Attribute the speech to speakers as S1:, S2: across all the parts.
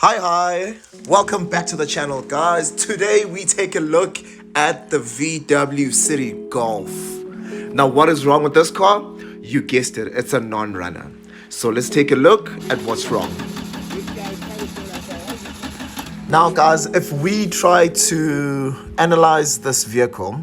S1: Hi, welcome back to the channel, guys. Today we take a look at the VW Citi Golf. Now, what is wrong with this car? You guessed it, it's a non-runner. So let's take a look at what's wrong. Now, guys, if we try to analyze this vehicle,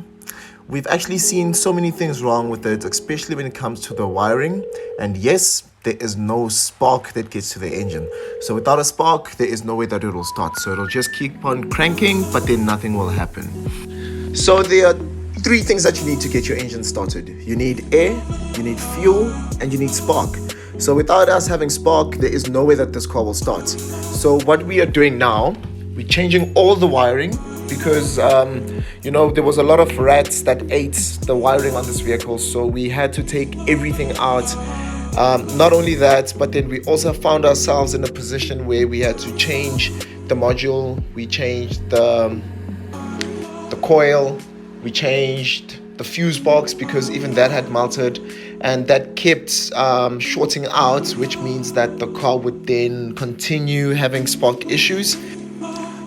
S1: we've actually seen so many things wrong with it, especially when it comes to the wiring. And yes, there is no spark that gets to the engine. So without a spark, there is no way that it will start. So it'll just keep on cranking, but then nothing will happen. So there are three things that you need to get your engine started. You need air, you need fuel, and you need spark. So without us having spark, there is no way that this car will start. So what we are doing now, we're changing all the wiring because there was a lot of rats that ate the wiring on this vehicle, so we had to take everything out. Not only that, but then we also found ourselves in a position where we had to change the module, we changed the coil, we changed the fuse box because even that had melted, and that kept shorting out, which means that the car would then continue having spark issues.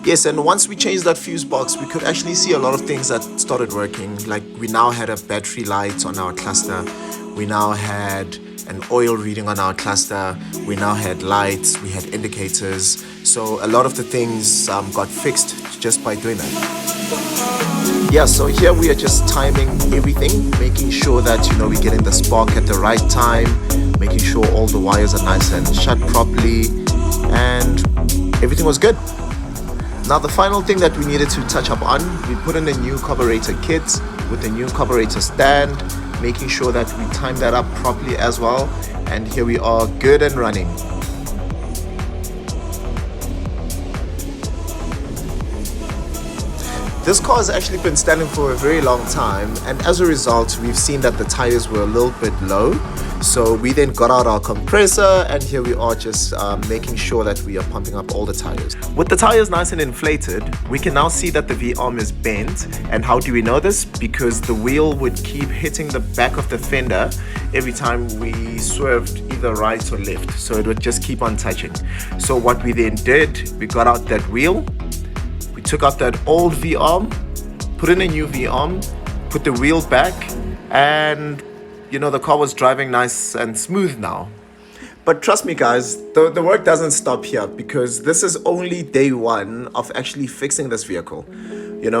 S1: Yes, and once we changed that fuse box, we could actually see a lot of things that started working. Like we now had a battery light on our cluster, we now had an oil reading on our cluster, we now had lights, we had indicators. So a lot of the things got fixed just by doing that. Yeah, so here we are just timing everything, making sure that we're getting the spark at the right time, making sure all the wires are nice and shut properly, and everything was good. Now the final thing that we needed to touch up on, we put in a new carburetor kit with a new carburetor stand, making sure that we time that up properly as well. And here we are, good and running. This car has actually been standing for a very long time, and as a result we've seen that the tires were a little bit low. So we then got out our compressor, and here we are just making sure that we are pumping up all the tires. With the tires nice and inflated, we can now see that the V-arm is bent. And how do we know this? Because the wheel would keep hitting the back of the fender every time we swerved either right or left. So it would just keep on touching. So what we then did, we got out that wheel, we took out that old V-arm, put in a new V-arm, put the wheel back, and the car was driving nice and smooth now. But trust me, guys, the work doesn't stop here, because this is only day one of actually fixing this vehicle.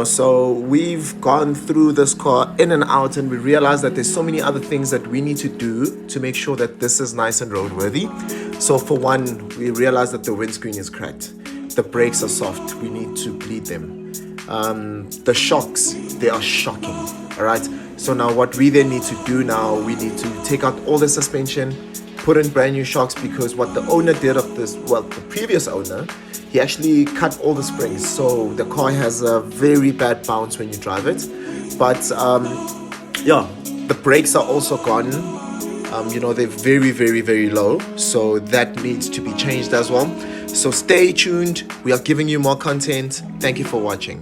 S1: So we've gone through this car in and out, and we realized that there's so many other things that we need to do to make sure that this is nice and roadworthy. So for one, we realized that the windscreen is cracked. The brakes are soft. We need to bleed them. The shocks, they are shocking. All right. So now what we then need to do now, we need to take out all the suspension, put in brand new shocks, because what the owner did of this, well, the previous owner, he actually cut all the springs. So the car has a very bad bounce when you drive it. But the brakes are also gone. They're very, very, very low. So that needs to be changed as well. So stay tuned. We are giving you more content. Thank you for watching.